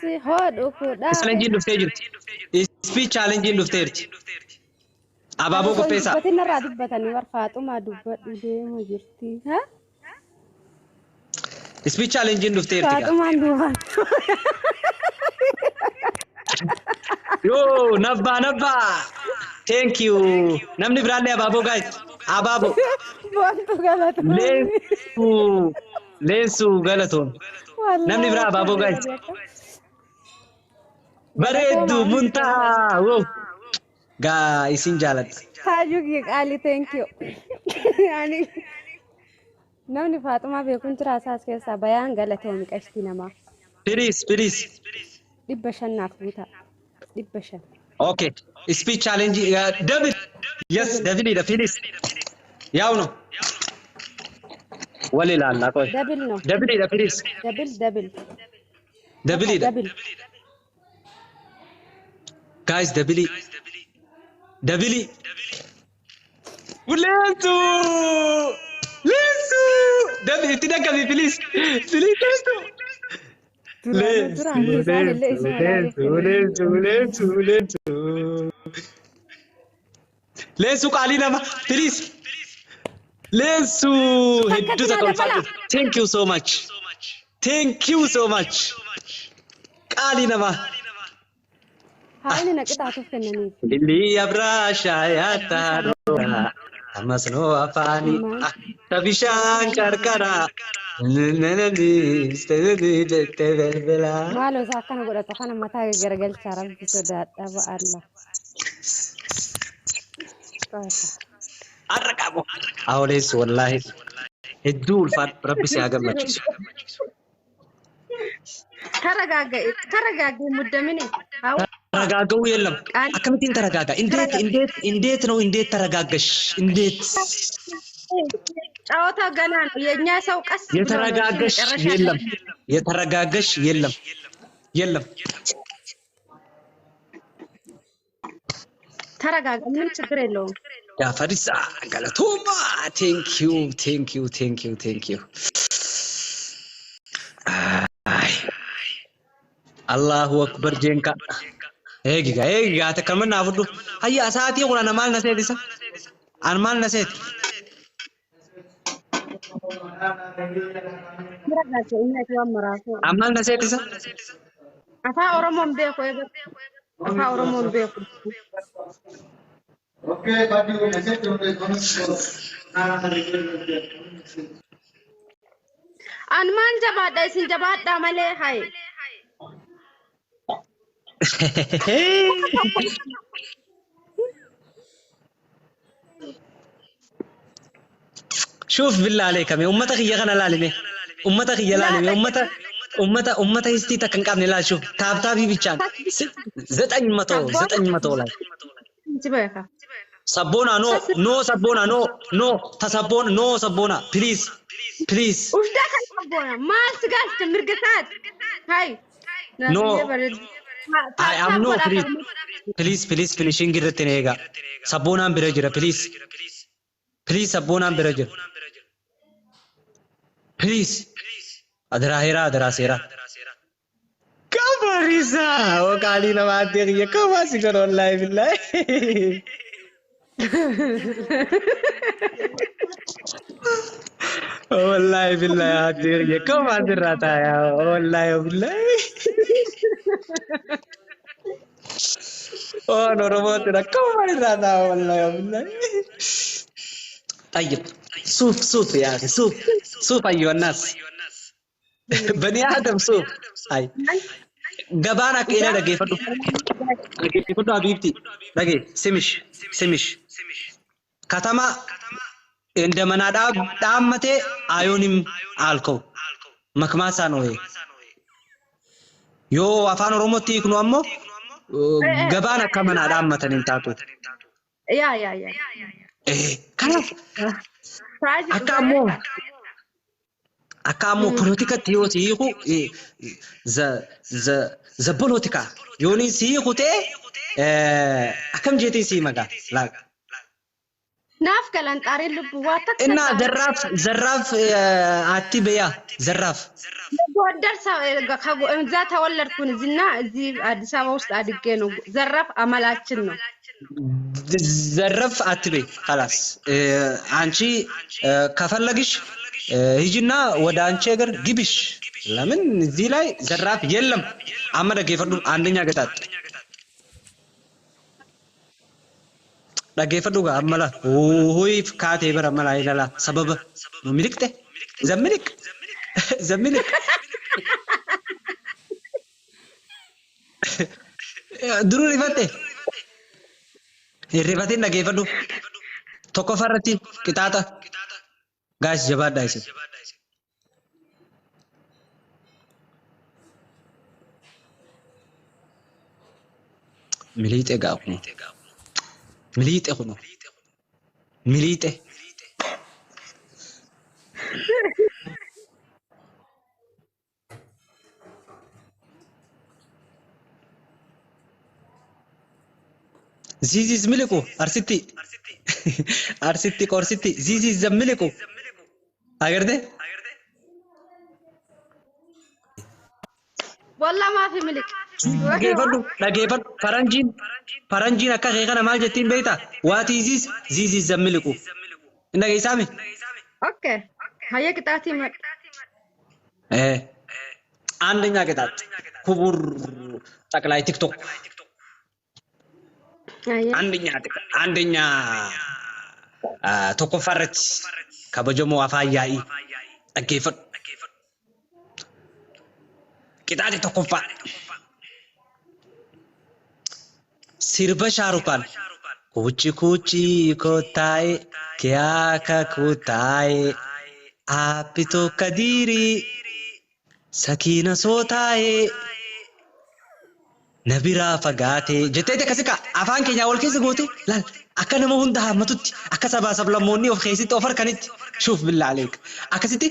si hodhu fuudha. Challenge dhuftee jirti. Speech challenge dhuftee jirti. Abaaboo qopheessaa. Dubbatiin irraa dubbatanii warfaaxumaa dubbadhu deemu jirti. Ha? Speech challenge dhuftee jirti. Faaxumaan duubaan. Yo, nabba. Thank you. Namni biraallee abaaboo guys. Abaaboo. Wantu galatoon. Leensu galatoon. Namni biraa abaaboo guys. Bareeddu muntaa. Wow. Guys in jaaladha. Hajugi Ali thank you. Yani namni Faaxumaa beekuun jira asaas keessaa bayaan galatoon qashti namaa. Please. 500 fuuta. 500. Okay. Speech challenge David. Yes, David the finish. Yauno. Wali la koy. Double no. David the finish. Double. Double. Guys, double. Lensu. David tidak kami please. Lensu kali nama please. Lensu heddu takolfatu. Thank you so much. Kali nama. Haini nakitaatuuf kennaniif. Lili abrasha yata roha. Amasno afani. Tabishan karkara. Maalo isaa akkana godhata kana mataa garagalchaa rabbi sodaadha ba'aalla. Arqabo. Awlees wallahi. Hedduu ulfaat rabbi si hagammachiisu. Taragaagee muddamini. Taragaaguu yeellam. Akkamitiin taragaaga? Indeet taragaagash. Indeet. ጫወታ ገና ነው የኛ ሰው ቀስ የተረጋገሽ የለም ተረጋጋ ምንም ችግር የለውም ያ ፈሪሳ ገለቶማ thank you Allahu akbar jenka eegiga ተከመና አፍዱ አያ ሰዓት ይቁራና ማል ነሰይዲሳ አንማል ነሰይድ Amal nasihat isa? Apa orang mau beko? Okay, but you nasihat Anman jabat isin jabat damale hai. شوف بالله عليك يا أمتك يا غنا لالمي أمتك يا لالمي أمتك هستي تكنكابني لا شوف تابي بيشان زت أني متو لا سبونا no تسبون no سبونا please وش دخل سبونا ما سقاست مرقسات هاي no I am no please finishing الرتينيجا سبونا برجرة please سبونا برجرة Please. Adra sera. Kamarisa. Oh kali na mati ya kamasi karo online billahi. Oh wallahi billahi adir ya kamasi rata ya. Oh wallahi billahi. Oh no robot na kamasi rata wallahi billahi. طيب صوف يا أخي صوف أيها الناس بني آدم صوف أي جبانك إلى دقي فدو حبيبتي دقي سمش كتما عندما ناداب دامته آيونيم آلكو مكماسا نوي يو أفان روموتي كنو أمو جبانك كمان دامته ننتاتو يا Kanaaf akkamo politika tiyoti yiku za politika yoni si yikute akam jeti si maga lag ناف كلام طاري اللب واتك إن زراف عتي بيا زراف بودر سا كاغو ذات ولر كون زنا زي اديس ابا وسط ادغينو زراف عملاችን ነው زرف عتبي خلاص አንቺ ከፈለግሽ ሂጂና ወደ አንቺ ሀገር ግቢሽ ለምን እዚህ ላይ ዘራፍ የለም አመደገ ይፈዱ አንደኛ ገጣጥ ደገፈዱ ጋር አመላ ሆይ ፍካቴ በረመላ ይላላ ሰበበ ነው ሚልክቴ ዘምልክ ድሩ ይፈቴ irrifatiin dhageeffadhu tokko farratti qixaaxa gaas jabaadhaa isin miliixee gaa kuno miliixee زيزي زملكو أرسيتي كورسيتي زيزي زملكو أقرده والله ما في ملك لقيفدو فرنجين أكا خيخنا مال جتين بيتا واتي زيزي زملكو إنك يسامي أوكي هيا كتاتي مك عندنا كتات كبر تكلاي تيك توك አንደኛ tokkoffaarratti kabajamoo afaan yaa'ii dhaggeeffadhu qixaaxi tokkoffaa sirba shaarukaan kuchi kotaaye kiyaaka kotaaye aapito kadiri sakina sotaaye نبيرا فقاتي جتيت كسكا أفان كينيا والكيس قوتي لا أكنا ما هندا متوتي أكسبا سبلموني وخيسيت أوفر كانت شوف بالله عليك أكسيتي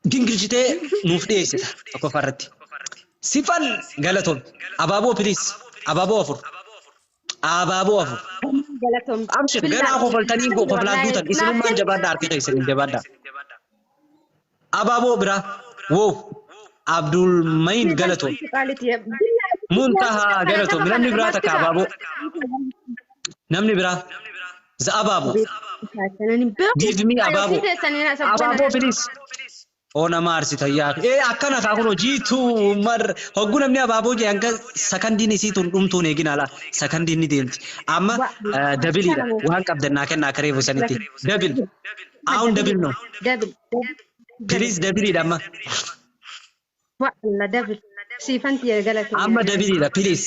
جنجلجتي نوفدي سيتا أكو فرتي سيفان غلطون أبابو بليس أبابو أفر غلطون أمشي غير أخو فلتاني غو فبلادوتا إسلام ما جبار دار كي تيسن جبار دار أبابو برا وو عبدul main galato muntaha galato namni bira takababo namni bira za ababo give me ababo please ona marsi tayya akkana ka kuno jitu mar hoguna namni ababo je anga sakandini situn dumtune ginala sakandini demti amma dabili da wan qabdanna kenna karevo saniti dabil aun dabil no please dabili da amma والله دبل سيفنتي يا جلتي أما دبلي لا بليز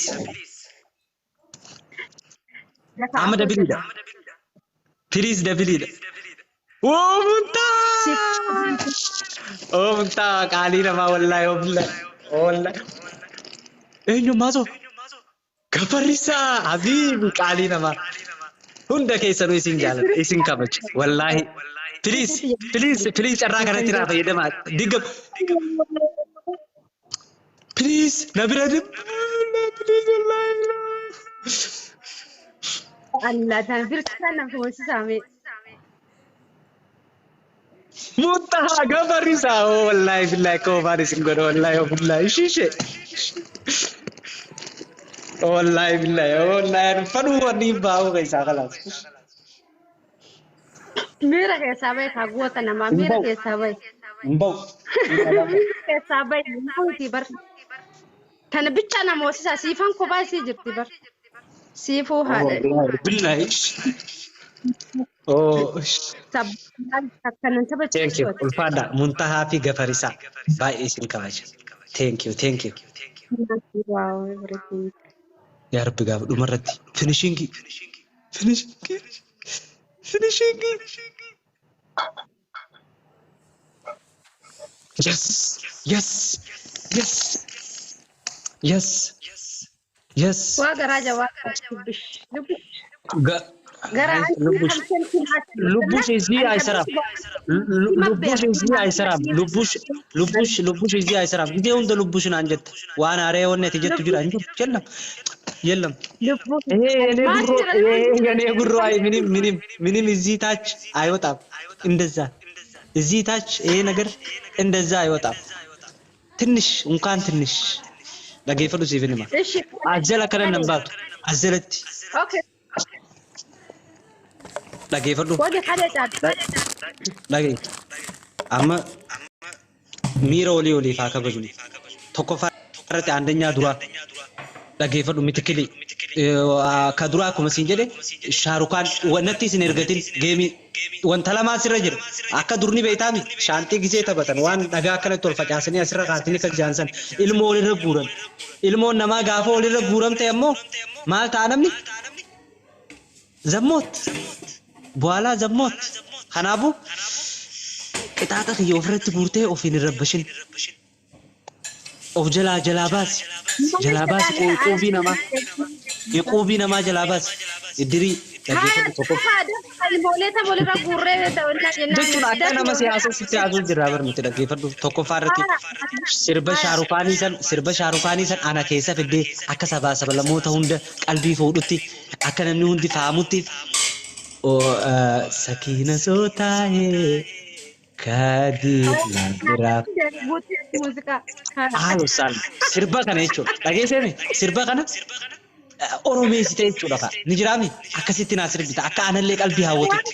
أما دبلي لا بليز دبلي لا ومنتا قالينا ما والله والله إنه مازو كفرسا حبيبي قالينا ما هندا كيسر ويسين جال ويسين كابج والله بليز أراك أنا ترى في يدما دقب Please, نبرد please الله تنفير كنا في وسامي متها غبريسا والله بالله كوفاري سينغور والله بالله شيشه والله بالله فنو وني باو كيسا خلاص ميرا كيسا باي كاغوتا نما ميرا كيسا باي مبو كيسا باي مبوتي بر كان بيتشانا موسيسا سيفان كوباي سيجرتي بر سيفو هذا بالله Oh, thank you. Ulfada muntaha fi gafarisa. Bye isin kabaja. Thank you. Wow, everything. Ya Rabbi gaafa dhumarratti finishing. Yes. Wa garaja wa bish. لبوش زي عيسراب لبوش زي عيسراب دي عند لبوش نانجت وانا اري ون تجت جرا انجت جنب የለም ልቡ የኔ ጉሮ አይ ምንም እዚህ ታች አይወጣም እንደዛ እዚህ ታች ይሄ ነገር እንደዛ አይወጣም ትንሽ እንኳን ትንሽ ለጌፈሉ ሲቪንማ እሺ አጀላ ከረነም ባቱ አዘለቲ ኦኬ ለጌፈሉ ወደ ካለታ ለጌ አማ ሚሮ ሊዮሊ ፋከበዙ tokkoffaarratti አንደኛ ዱራ dhageeffadhu mitikili kadura akkuma siin jedhe shaarukaan wanatti isin ergatin geemii wanta lamaa sirra jira akka durni beeytaami shaantii gisee taphatan waan dhagaa akkanatti ol facaasanii asirra kaatanii kan jaansan ilmoo walirra guuran ilmoon namaa gaafa walirra guuramte ammoo maal ta'a namni zammoot bu'aalaa zammoot kanaafu qixaaxa kiyya ofirratti guurtee ofiin hin rabbashin of jalaa baas quubii namaa jalaa baas iddirii dhaggeeffatu tokko jechuun akka nama siyaasatti haasuu jirraa barmite dhaggeeffadhu tokkoffaarratti sirba shaarukaanii san ana keessa fiddee akka sabaa sablammoota hunda qalbii fuudhutti akka namni hundi faamutti sakiina sootaa'ee kadi nagiraaf halusan sirba kana jechuudha dhageessanii sirba kana oromeessite jechuudha ka ni jiraami akkasitti naa sirbita akka anallee qalbii hawwatutti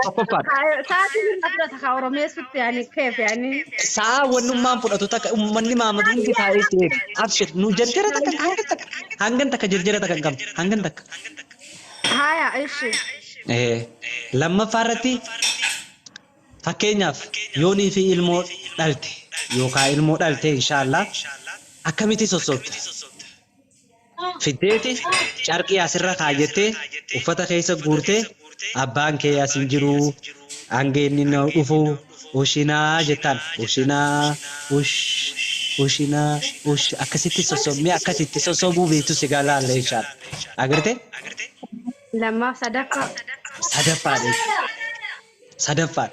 tokkoffaadha sa'aatii irratti ka oromeessutti yaani keef yaani saa wannummaan fudhatu takka ummanni maamadu hundi taa'ee ta'e abshir nu jarjara takka hangan takka jarjara takka qabdi hangan takka haya ishi lammaffaarratti fakkeenyaaf yoonii fi ilmoo dhalte yookaan ilmoo dhalte inshallah akkamitti sossoofte fiddeeti carqii asirra kaayyattee uffata keessa guurtee abbaan kee asin jiru hangeenni na dhufu ushinaa jettaan ushinaa akkasitti sossoomee akkasitti sossoobuu beektu si galaalle inshallah agarte lamma sadaffaa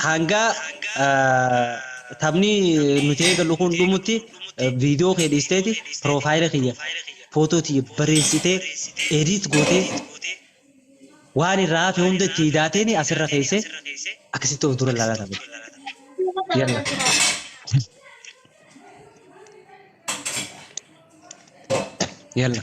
hanga taphni nuti eegallu kun dhumutti viidiyoo kee dhiisteeti piroofaayila kiyya footootii bareessitee edit gootee waan irraa hafe hunda itti hidhaateen asirra keessee akkasitti of dura ilaalaa taphata. Yalla. Yalla.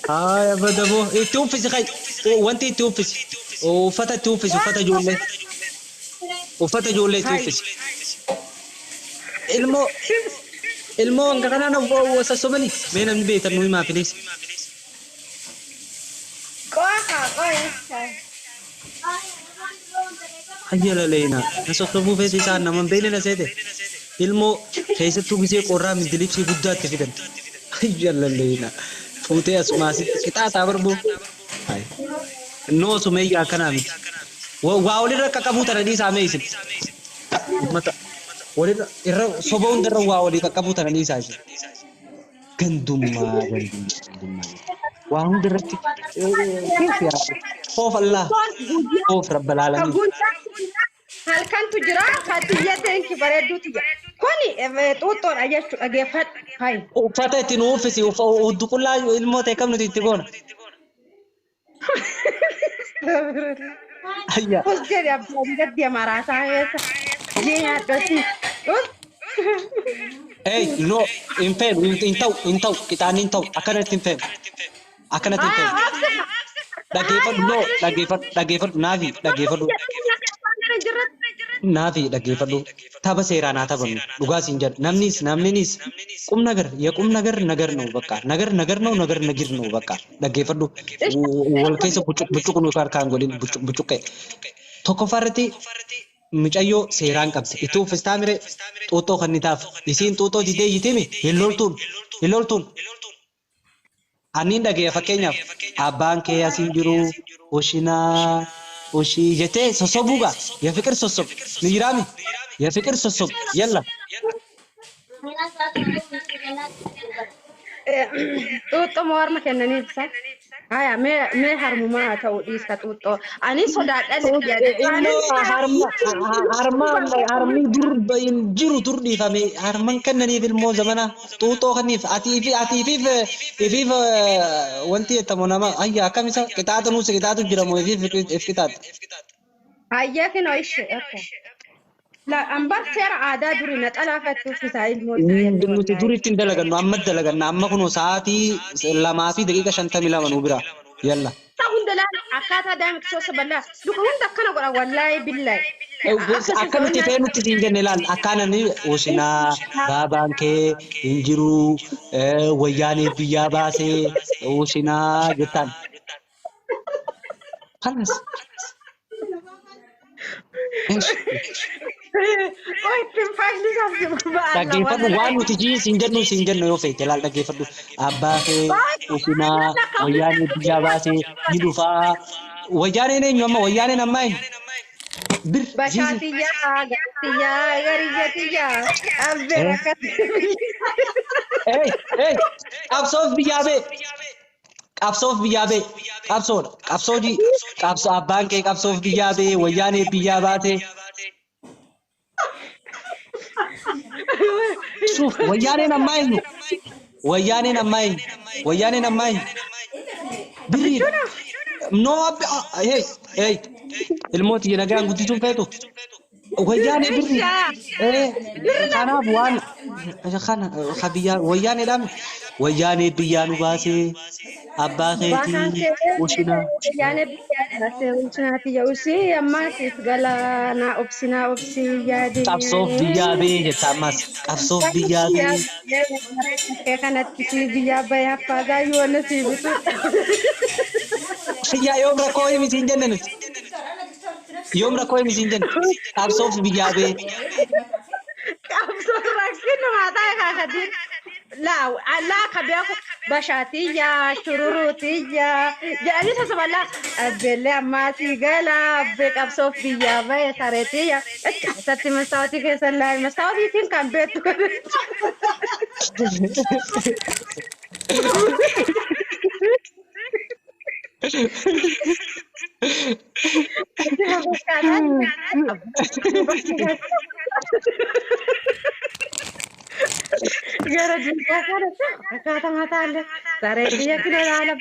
هاي بدبو توفي خي وانت توفي وفتا توفي وفتا جولي توفي المو انك انا وسسومني بين البيت المهم ما فينيش هيا لينا نسوسو في سيسان من بيننا سيده المو كيف تبغي قرا من دليبسي بدات تفيدن هيا لينا فوتي اسماسي كتا بربو هاي نو سميا كنامي واولي رك كبوت ردي ساميسن متى ولي إر صبون در واولي كبوت ردي ساجي gandum waan dirratti كيف يا خوف الله خوف رب العالمين halkantu jira kaatiyyaateen ki bareedduuti jira kuni xuuxxoon ajjechu dhageeffadhu hay uffata itti nu uffisi uddu qullaa ilmoo ta'e kam nuti itti goona ayya hojjete abbaan gaddi amaraasaa keessa jiina dhoti hey no in tau kitaanin in tau akkanatti hin fe'u dhaggeeffadhu naafi dhaggeeffadhu tapha seeraa naa taphannu dhugaa siin jedhu namninis qum nagar ነው በቃ ነገር ነው ነገር ነግር ነው በቃ dhaggeeffadhu wal keessa buccuq nu harkaan godhin buccuqqe tokkoffaarratti mucayyoo seeraan qabdi itti uffistaa mire xuuxxoo kannitaaf isiin xuuxxoo didee yitime hiloltuun anniin dhageenya fakkeenyaaf abbaan kee asiin jiru وشي جتة سوسوبوغا يا فكر سوسوب نيرامي يا فكر سوسوب يلا تو مور ما كنا نيبسا هاي مي هرمما توديس كتوتو أني صدق أنا إنه harma dur bayin jiru tur di fami harman kan nani fil mo zamana tuto kan if ati fi wanti tamona ma ayya kamisa kita tu nusa kita tu jira mo if kita هاي كنا إيش أوكي لا أمبار سير عادة دوري نتألا فتو في سعيد موسى اللي nuti والله duritin dalagan no amma dalagan na amma kuno saati lama fi daqiqa 50 lama nubira yalla تقول دلنا أكاتا دامك شو سبلا لو كون دكنا قرا والله بالله أكاسي akkanutti سوينا ta'e nutti siin jenne laal akkaanani osinaa baabaan kee hin jiru wayyaanee biyyaa baasee osinaa jettaan kanas Oi تنفعش لسه بقى الله dhaggeeffadhu ولا لا waan nuti siin jennu yoo feete laal dhaggeeffadhu abbaa kee osinaa wayyaanee biyyaa baasee ni dhufaa wayyaaneen eenyu amma wayyaaneen ammaa eenyu bir ziizi بشاتية غاتية غريزتية أبركة hey qabsoof biyyaa bee qabsoof biyyaa bee qabsoodha qabsooji qabsoo abbaan kee qabsoof biyyaa bee wayyaanee biyyaa baate شوف ويانين أماين ويانين أماين ويانين أماين بريد نو هي الموت ينقان قلت شوف فيتو وياني بريد ايه خانا بوان خانا خبيا وياني دام وياني بيانو باسي أبا خيتي وشنا يعني بس يوسي أما تقلا نا أبسي يا دي قبصوف بيابي تامس قبصوف بيابي كانت كتير بيا فادا يوانا سيبتو يا يوم ركوي مسنجن نت يوم ركوي مسنجن قبصوف بيابي أبصر ركنا ما تاي خدين لا لا كبياكو بشاتية شروروتية يعني تسمع لا أبلي أما تيجلا بيك أبصر بيا بيا سارتية ستي مستوتي كيسن لا مستوتي تين كان بيتو Gara juga kan, kata mata anda, tarik dia kena dalam.